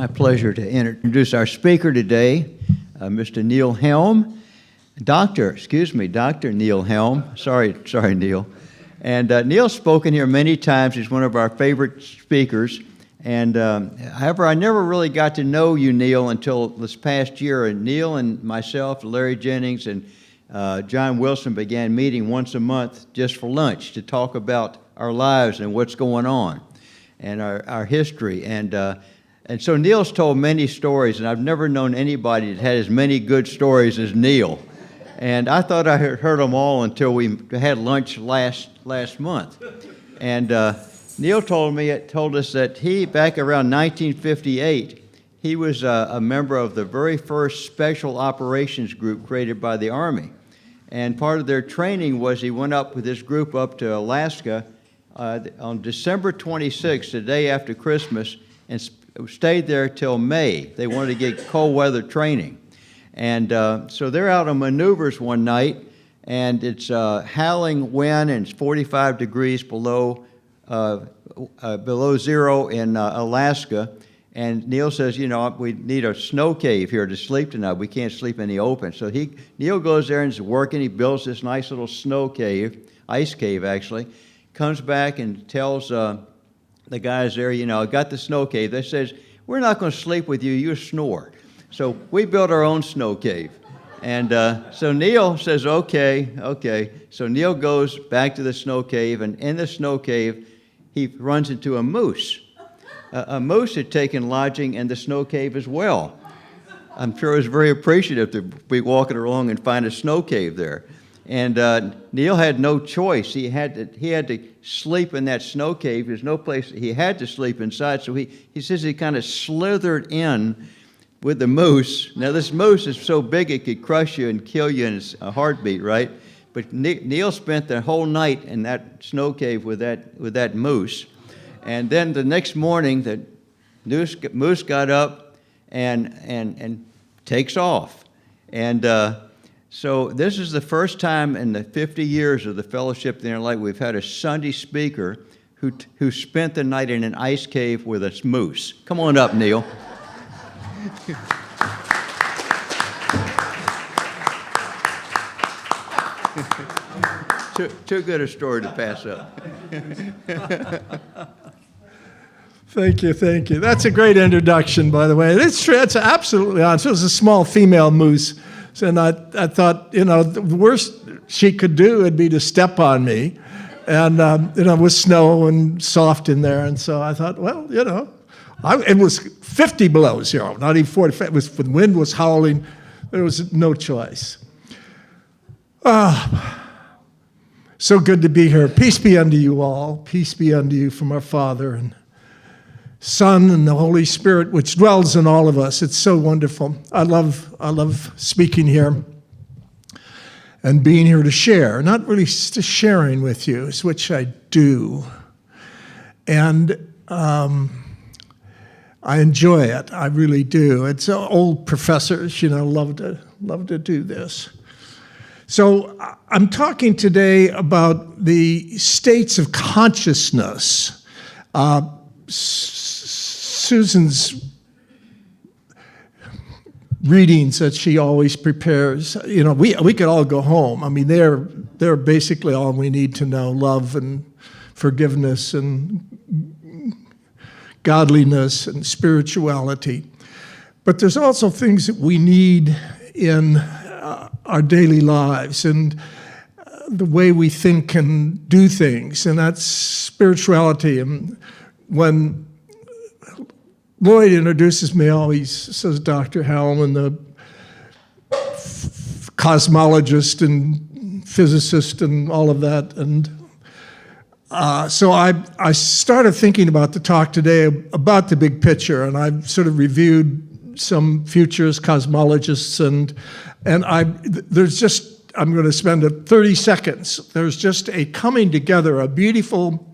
my pleasure to introduce our speaker today, Mr. Neil Helm. Dr. Neil Helm. Sorry, Neil. And Neil's spoken here many times. He's one of our favorite speakers. And however, I never really got to know you, Neil, until this past year. And Neil and myself, Larry Jennings, and John Wilson began meeting once a month just for lunch to talk about our lives and what's going on and our history. And so Neil's told many stories, and I've never known anybody that had as many good stories as Neil. And I thought I had heard them all until we had lunch last month. And Neil told us that he, back around 1958, he was a member of the very first special operations group created by the Army. And part of their training was he went up with this group up to Alaska on December 26th, the day after Christmas, and stayed there till May. They wanted to get cold weather training. And so they're out on maneuvers one night, and it's howling wind, and it's 45 degrees below zero in Alaska. And Neil says, we need a snow cave here to sleep tonight. We can't sleep in the open. So Neil goes there and is working. He builds this nice little snow cave, ice cave actually, comes back and tells the guys there, I got the snow cave. They says, we're not going to sleep with you. You snore. So we built our own snow cave. And so Neil says, okay. So Neil goes back to the snow cave, and in the snow cave, he runs into a moose. A moose had taken lodging in the snow cave as well. I'm sure he was very appreciative to be walking along and find a snow cave there. And Neil had no choice. He had to sleep in that snow cave. There's no place. He had to sleep inside. So he says he kind of slithered in with the moose. Now this moose is so big it could crush you and kill you in a heartbeat, right? But Neil spent the whole night in that snow cave with that moose. And then the next morning, the moose got up and takes off. And so this is the first time in the 50 years of the Fellowship of the Inner Light we've had a Sunday speaker who spent the night in an ice cave with a moose. Come on up, Neil. Too good a story to pass up. Thank you. That's a great introduction, by the way. It's true. It's absolutely honest. It was a small female moose. And I thought, the worst she could do would be to step on me. And, with snow and soft in there. And so I thought, well, it was 50 below zero, not even 45. The wind was howling. There was no choice. So good to be here. Peace be unto you all. Peace be unto you from our Father and Son and the Holy Spirit, which dwells in all of us. It's so wonderful. I love speaking here and being here to share, not really just sharing with you, which I do. And I enjoy it. I really do. It's old professors, love to do this. So I'm talking today about the states of consciousness. Susan's readings that she always prepares, we could all go home. I mean, they're basically all we need to know: love and forgiveness and godliness and spirituality. But there's also things that we need in our daily lives and the way we think and do things, and that's spirituality. And when Lloyd introduces me, always says Dr. Helm, and the cosmologist and physicist and all of that. And so I started thinking about the talk today about the big picture, and I've sort of reviewed some futurist cosmologists, and I'm going to spend 30 seconds. There's just a coming together, a beautiful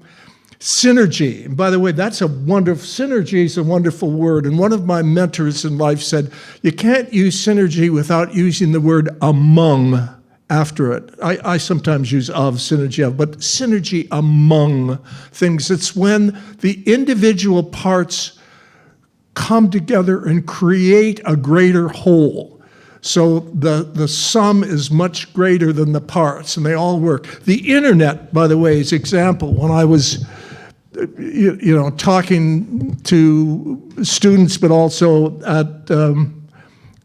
synergy. And by the way, synergy is a wonderful word. And one of my mentors in life said, you can't use synergy without using the word among after it. I sometimes use of, synergy of, but synergy among things. It's when the individual parts come together and create a greater whole. So the sum is much greater than the parts, and they all work. The internet, by the way, is example. When I was talking to students, but also at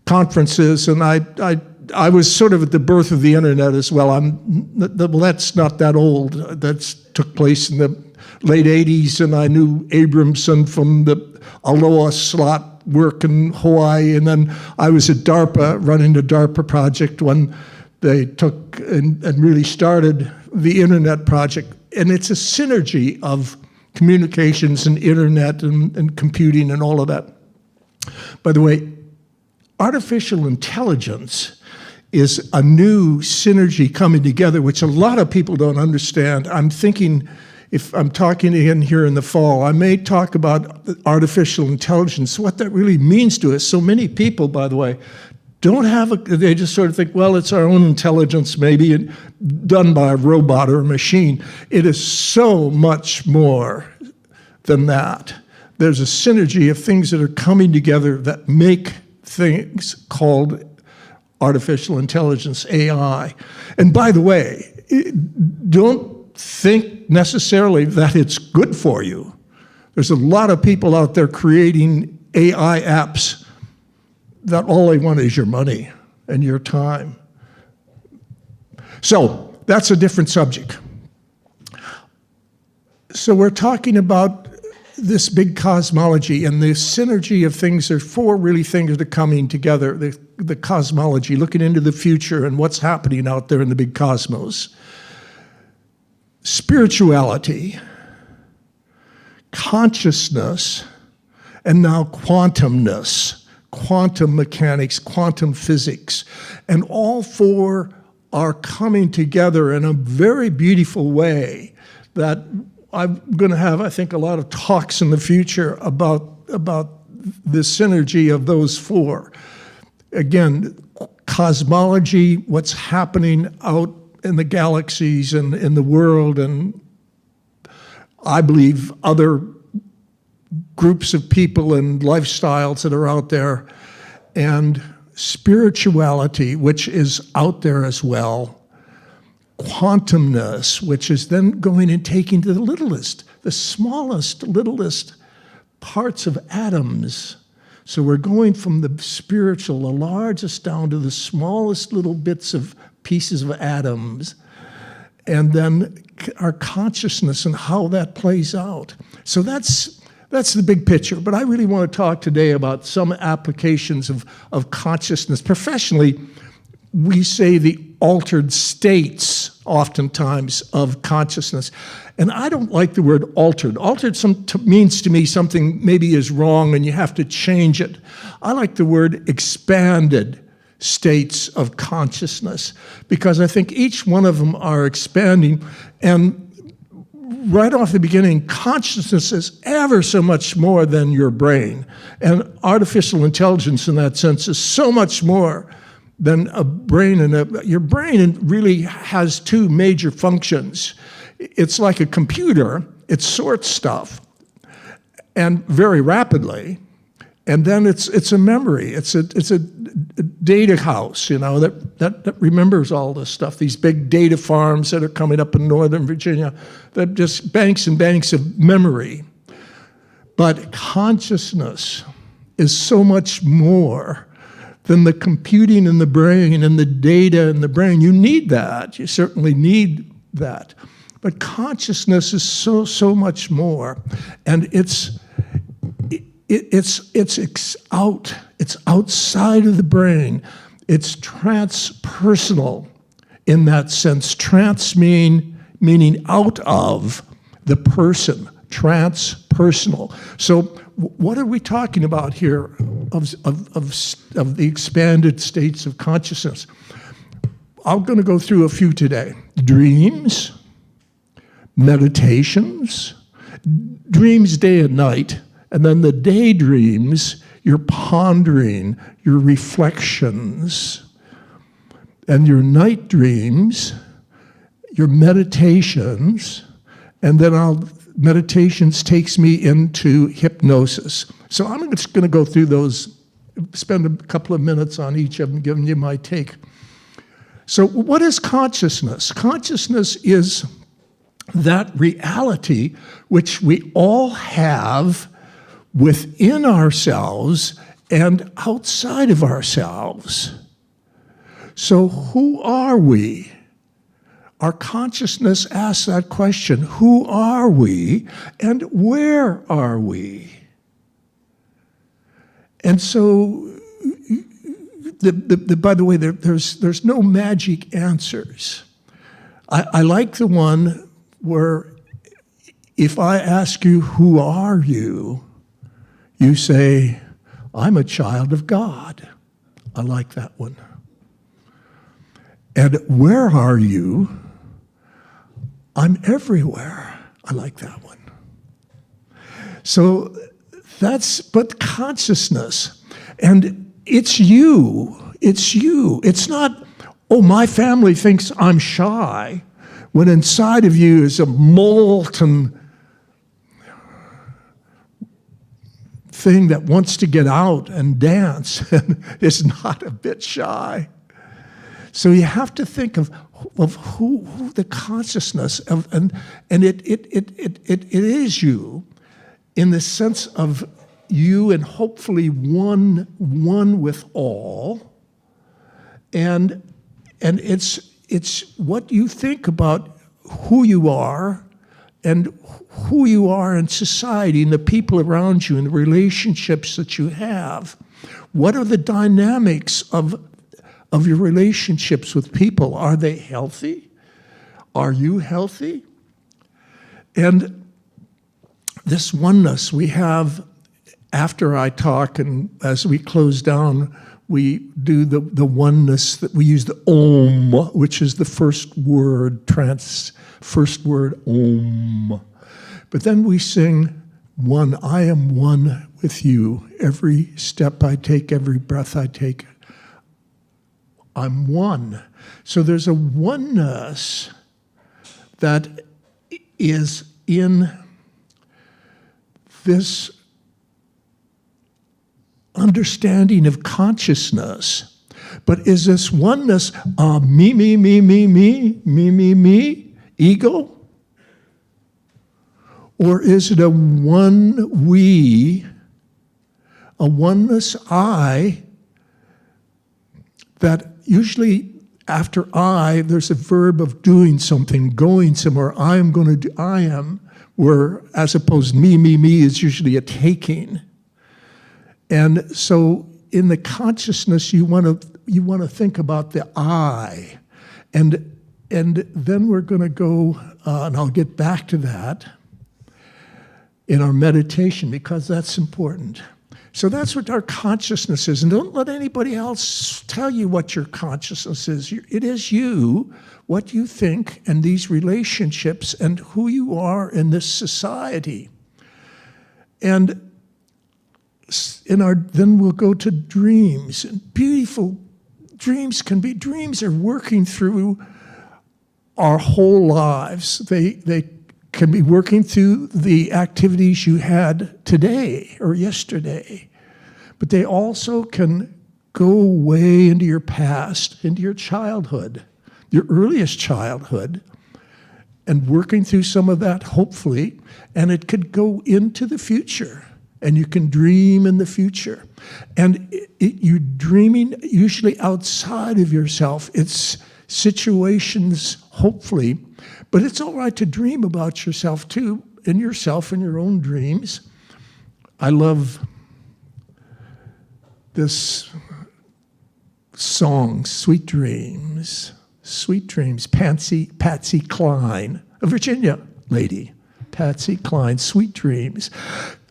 conferences, and I was sort of at the birth of the internet as well. Well, that's not that old. That took place in the late 80s, and I knew Abramson from the Aloha slot work in Hawaii, and then I was at DARPA, running the DARPA project when they took and really started the internet project. And it's a synergy of communications and internet and computing and all of that. By the way, artificial intelligence is a new synergy coming together, which a lot of people don't understand. I'm thinking, if I'm talking again here in the fall, I may talk about artificial intelligence, what that really means to us. So many people, by the way, they just sort of think, well, it's our own intelligence, maybe done by a robot or a machine. It is so much more than that. There's a synergy of things that are coming together that make things called artificial intelligence, AI. And by the way, don't think necessarily that it's good for you. There's a lot of people out there creating AI apps that all they want is your money and your time. So that's a different subject. So we're talking about this big cosmology and the synergy of things. There's four really things that are coming together. The cosmology, looking into the future and what's happening out there in the big cosmos. Spirituality, consciousness, and now quantumness, quantum mechanics, quantum physics. And all four are coming together in a very beautiful way that I'm going to have, I think, a lot of talks in the future about the synergy of those four. Again, cosmology, what's happening out in the galaxies and in the world, and I believe other groups of people and lifestyles that are out there, and spirituality, which is out there as well, quantumness, which is then going and taking to the littlest, the smallest, littlest parts of atoms. So we're going from the spiritual, the largest, down to the smallest little bits of pieces of atoms, and then our consciousness and how that plays out. So that's the big picture. But I really want to talk today about some applications of consciousness. Professionally, we say the altered states oftentimes of consciousness. And I don't like the word altered. Altered means to me something maybe is wrong and you have to change it. I like the word expanded states of consciousness, because I think each one of them are expanding. And right off the beginning, consciousness is ever so much more than your brain. And artificial intelligence in that sense is so much more than a brain. Your brain really has two major functions. It's like a computer. It sorts stuff, and very rapidly. And then it's a memory. It's a data house, that remembers all this stuff. These big data farms that are coming up in Northern Virginia, they're just banks and banks of memory. But consciousness is so much more than the computing in the brain and the data in the brain. You need that. You certainly need that. But consciousness is so much more, and it's outside of the brain. It's transpersonal in that sense. Trans meaning out of the person. Transpersonal. So what are we talking about here of the expanded states of consciousness? I'm going to go through a few today. Dreams, meditations, dreams day and night, and then the daydreams, your pondering, your reflections, and your night dreams, your meditations, and then I'll meditations takes me into hypnosis. So I'm just going to go through those, spend a couple of minutes on each of them, giving you my take. So what is consciousness? Consciousness is that reality which we all have within ourselves and outside of ourselves. So who are we? Our consciousness asks that question, who are we and where are we? And so, by the way, there's no magic answers. I like the one where if I ask you, who are you? You say, I'm a child of God. I like that one. And where are you? I'm everywhere. I like that one. So but consciousness. And it's you. It's you. It's not, oh, my family thinks I'm shy, when inside of you is a molten thing that wants to get out and dance and is not a bit shy. So you have to think of who the consciousness of, and it is you, in the sense of you and hopefully one with all, and it's what you think about who you are and who you are in society and the people around you and the relationships that you have. What are the dynamics of your relationships with people? Are they healthy? Are you healthy? And this oneness we have, after I talk and as we close down, we do the oneness that we use, the Om, which is the first word Om. But then we sing one, I am one with you. Every step I take, every breath I take, I'm one. So there's a oneness that is in this understanding of consciousness. But is this oneness me, ego? Or is it a one we, a oneness I, that usually after I, there's a verb of doing something, going somewhere. I am going to do, I am, where as opposed me is usually a taking. And so in the consciousness, you want to think about the I. And then we're going to go, and I'll get back to that in our meditation, because that's important. So that's what our consciousness is. And don't let anybody else tell you what your consciousness is. It is you, what you think, and these relationships, and who you are in this society. And then we'll go to dreams. And beautiful dreams are working through our whole lives. They can be working through the activities you had today or yesterday. But they also can go way into your past, into your childhood, your earliest childhood, and working through some of that, hopefully, and it could go into the future, and you can dream in the future. And you're dreaming usually outside of yourself. It's situations, hopefully, but it's all right to dream about yourself too, in yourself and your own dreams. I love this song, Sweet Dreams. Sweet Dreams, Patsy Cline, a Virginia lady, Patsy Cline, Sweet Dreams.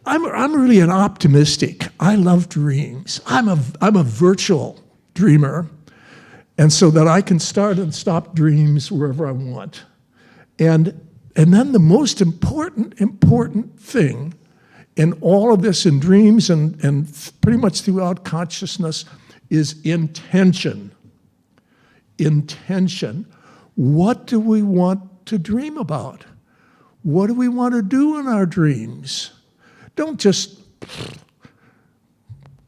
I'm really an optimistic. I love dreams. I'm a virtual dreamer, and so that I can start and stop dreams wherever I want. And then the most important thing in all of this, in dreams and pretty much throughout consciousness, is intention. Intention. What do we want to dream about? What do we want to do in our dreams? Don't just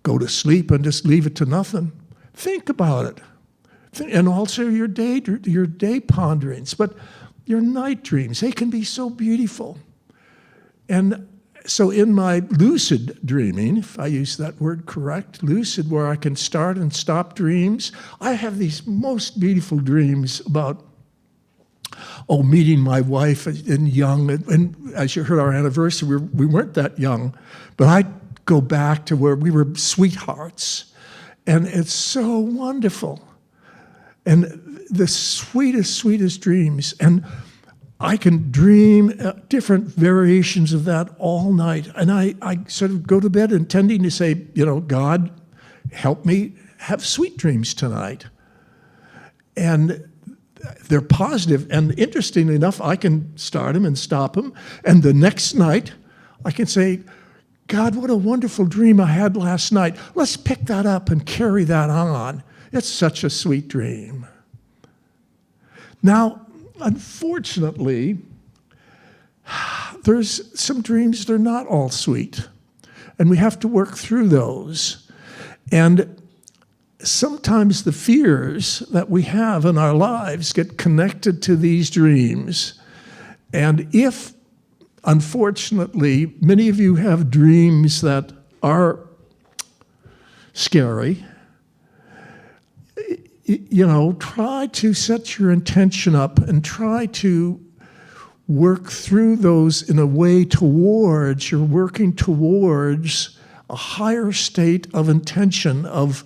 go to sleep and just leave it to nothing. Think about it. And also your day ponderings, but your night dreams, they can be so beautiful. And so in my lucid dreaming, if I use that word correct, lucid, where I can start and stop dreams, I have these most beautiful dreams about, meeting my wife and young. And as you heard, our anniversary, we weren't that young, but I go back to where we were sweethearts. And it's so wonderful. And the sweetest, sweetest dreams. And I can dream different variations of that all night. And I sort of go to bed intending to say, God, help me have sweet dreams tonight. And they're positive. And interestingly enough, I can start them and stop them. And the next night, I can say, God, what a wonderful dream I had last night. Let's pick that up and carry that on. It's such a sweet dream. Now, unfortunately, there's some dreams that are not all sweet, and we have to work through those. And sometimes the fears that we have in our lives get connected to these dreams. And if, unfortunately, many of you have dreams that are scary, try to set your intention up and try to work through those in a way towards, you're working towards a higher state of intention of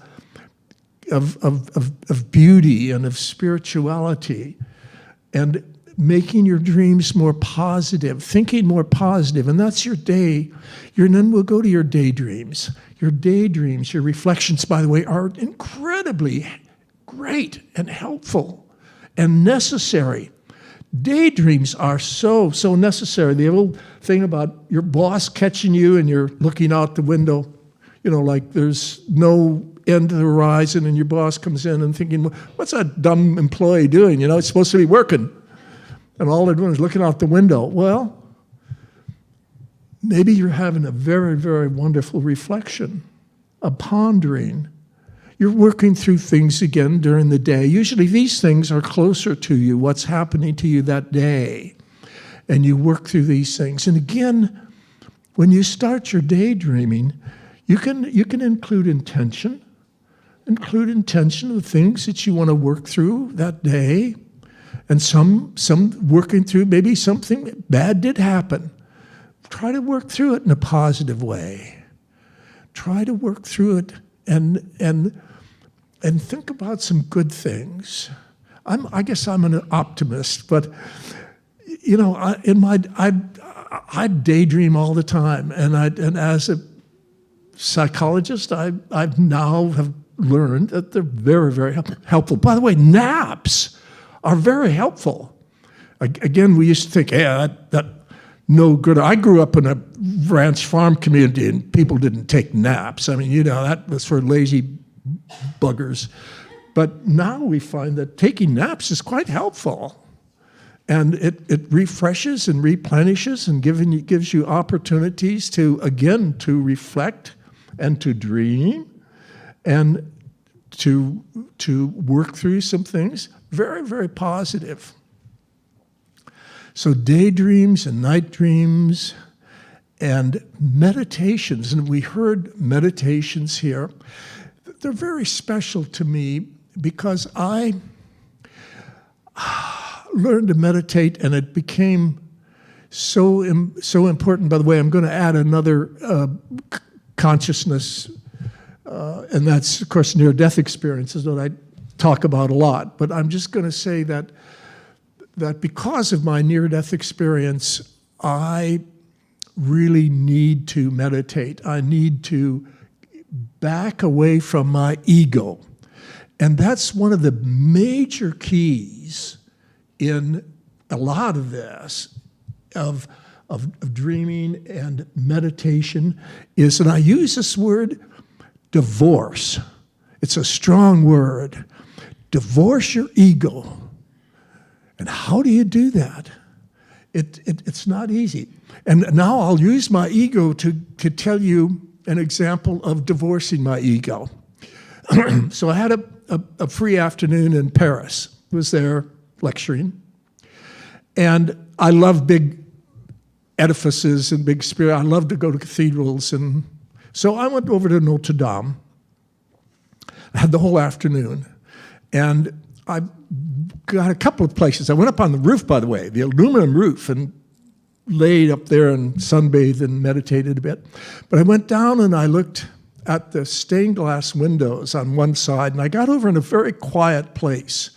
beauty and of spirituality, and making your dreams more positive, thinking more positive, and that's your day. And then we'll go to your daydreams. Your daydreams, your reflections, by the way, are incredibly great and helpful and necessary. Daydreams are so, so necessary. The old thing about your boss catching you and you're looking out the window, like there's no end to the horizon, and your boss comes in and thinking, what's that dumb employee doing? It's supposed to be working. And all they're doing is looking out the window. Well, maybe you're having a very, very wonderful reflection, a pondering. You're working through things again during the day. Usually these things are closer to you, what's happening to you that day. And you work through these things. And again, when you start your daydreaming, you can include intention. Include intention of things that you want to work through that day. And some working through, maybe something bad did happen. Try to work through it in a positive way. Try to work through it and think about some good things. I guess I'm an optimist, but I daydream all the time, and as a psychologist, I've now have learned that they're very, very helpful. By the way, naps are very helpful. Again, we used to think, that no good. I grew up in a ranch farm community, and people didn't take naps. I mean, that was for lazy buggers. But now we find that taking naps is quite helpful. And it refreshes and replenishes and gives you opportunities to reflect and to dream and to work through some things. Very, very positive. So daydreams and night dreams and meditations, and we heard meditations here. They're very special to me because I learned to meditate, and it became so important. By the way, I'm going to add another consciousness, and that's, of course, near-death experiences that I talk about a lot. But I'm just going to say that because of my near-death experience, I really need to meditate. I need to back away from my ego. And that's one of the major keys in a lot of this, of dreaming and meditation, is, and I use this word, divorce. It's a strong word. Divorce your ego. And how do you do that? It's not easy. And now I'll use my ego to tell you an example of divorcing my ego. So I had a free afternoon in Paris. Was there lecturing. And I love big edifices and big spirit. I love to go to cathedrals. And so I went over to Notre Dame. I had the whole afternoon. And I got a couple of places. I went up on the roof, by the way, the aluminum roof, and laid up there and sunbathed and meditated a bit. But I went down and I looked at the stained glass windows on one side, and I got over in a very quiet place.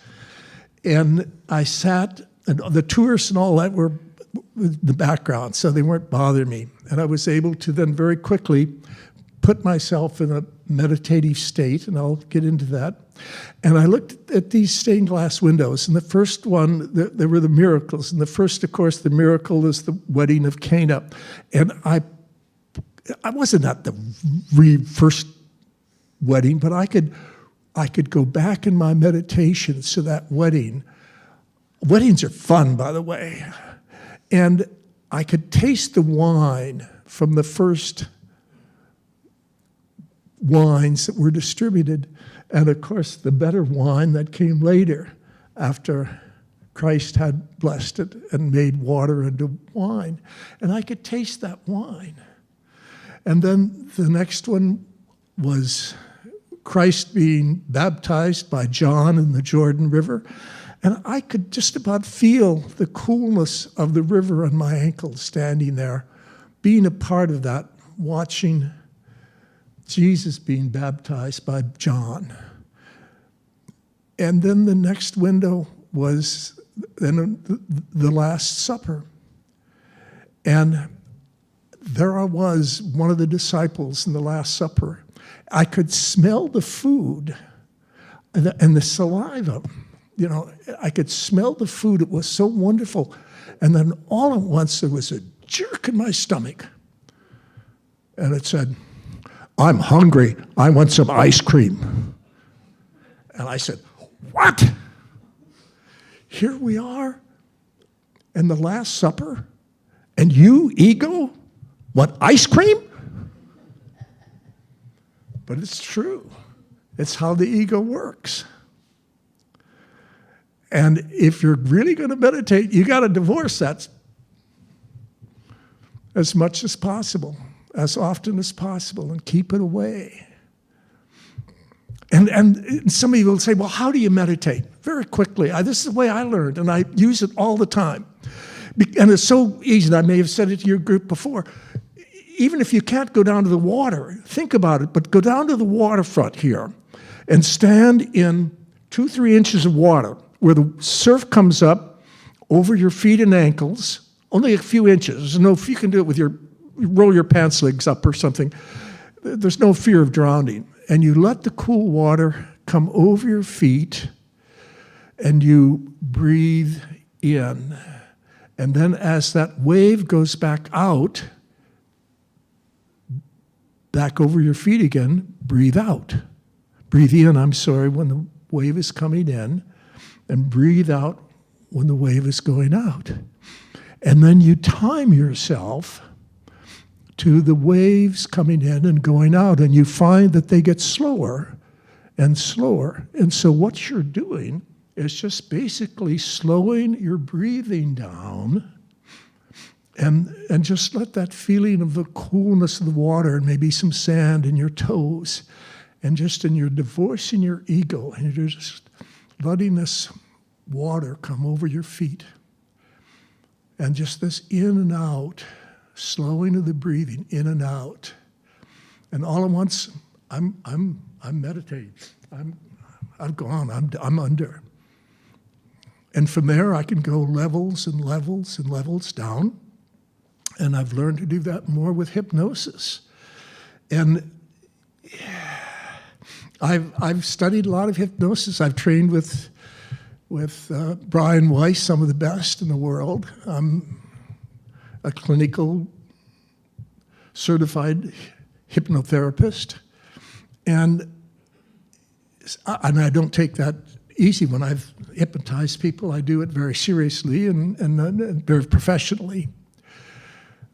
And I sat, and the tourists and all that were in the background, so they weren't bothering me. And I was able to then very quickly put myself in a meditative state, and I'll get into that. And I looked at these stained glass windows, and the first one, there were the miracles. And the first, of course, the miracle is the wedding of Cana. And I wasn't at the first wedding, but I could go back in my meditations to that wedding. Weddings are fun, by the way. And I could taste the wine from the first wines that were distributed. And of course, the better wine that came later after Christ had blessed it and made water into wine. And I could taste that wine. And then the next one was Christ being baptized by John in the Jordan River. And I could just about feel the coolness of the river on my ankles standing there, being a part of that, watching Jesus being baptized by John. And then the next window was then the Last Supper. And there I was, one of the disciples in the Last Supper. I could smell the food and the saliva. You know, I could smell the food. It was so wonderful. And then all at once there was a jerk in my stomach. And it said, "I'm hungry. I want some ice cream." And I said, "What? Here we are in the Last Supper, and you, ego, want ice cream?" But it's true. It's how the ego works. And if you're really going to meditate, you got to divorce that as much as possible, as often as possible, and keep it away. And some of you will say, well, how do you meditate? Very quickly. This is the way I learned, and I use it all the time. And it's so easy, and I may have said it to your group before. Even if you can't go down to the water, think about it, but go down to the waterfront here and stand in 2-3 inches of water where the surf comes up over your feet and ankles, only a few inches. There's no, if you can do it with roll your pants legs up or something, there's no fear of drowning. And you let the cool water come over your feet and you breathe in. And then as that wave goes back out, back over your feet again, breathe out. Breathe in, when the wave is coming in, and breathe out when the wave is going out. And then you time yourself to the waves coming in and going out, and you find that they get slower and slower. And so what you're doing is just basically slowing your breathing down and just let that feeling of the coolness of the water and maybe some sand in your toes, and just in your divorcing your ego, and you're just letting this water come over your feet. And just this in and out, slowing of the breathing, in and out. And all at once, I'm meditating. I've gone, I'm under. And from there, I can go levels and levels and levels down. And I've learned to do that more with hypnosis. And I've studied a lot of hypnosis. I've trained with Brian Weiss, some of the best in the world. I'm a clinical certified hypnotherapist. And I don't take that easy. When I've hypnotized people, I do it very seriously and very professionally.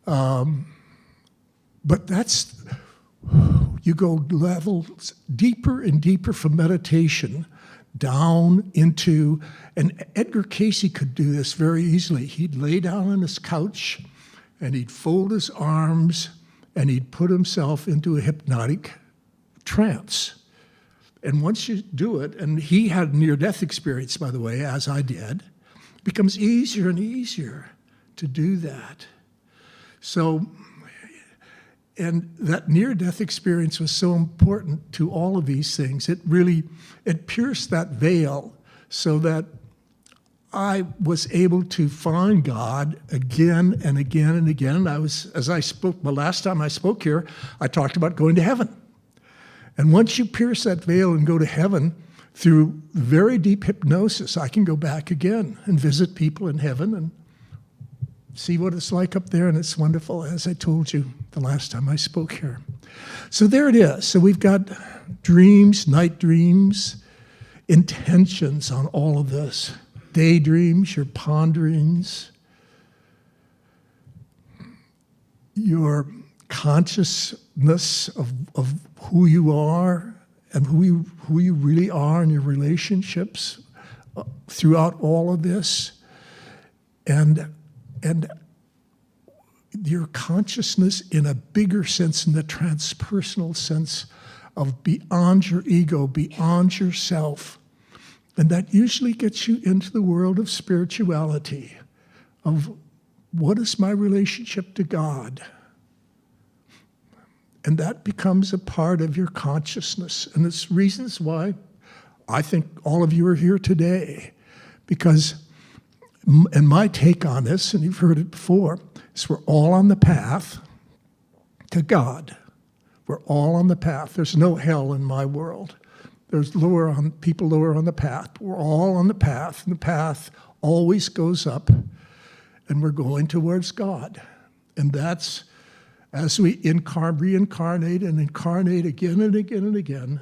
But that's, you go levels deeper and deeper from meditation down into, and Edgar Casey could do this very easily. He'd lay down on his couch and he'd fold his arms and he'd put himself into a hypnotic trance. And once you do it, and he had near-death experience, by the way, as I did, it becomes easier and easier to do that. So, and that near-death experience was so important to all of these things. It pierced that veil so that I was able to find God again and again and again. As I spoke, the last time I spoke here, I talked about going to heaven. And once you pierce that veil and go to heaven through very deep hypnosis, I can go back again and visit people in heaven and see what it's like up there, and it's wonderful, as I told you the last time I spoke here. So there it is. So we've got dreams, night dreams, intentions on all of this. Daydreams, your ponderings, your consciousness of who you are and who you really are in your relationships throughout all of this, and your consciousness in a bigger sense, in the transpersonal sense of beyond your ego, beyond yourself. And that usually gets you into the world of spirituality, of what is my relationship to God? And that becomes a part of your consciousness. And it's reasons why I think all of you are here today. Because, and my take on this, and you've heard it before, is we're all on the path to God. We're all on the path. There's no hell in my world. There's people lower on the path. We're all on the path, and the path always goes up, and we're going towards God. And that's, as we reincarnate and incarnate again and again and again,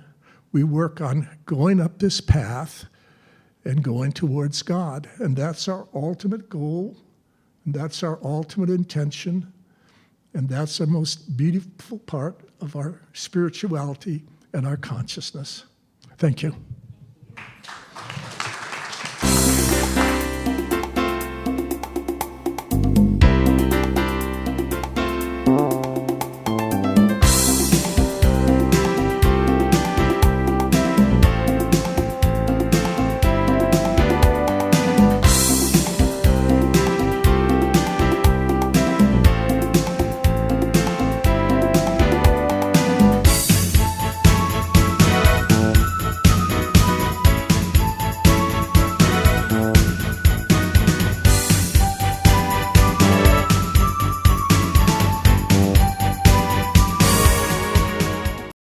we work on going up this path and going towards God. And that's our ultimate goal, and that's our ultimate intention, and that's the most beautiful part of our spirituality and our consciousness. Thank you.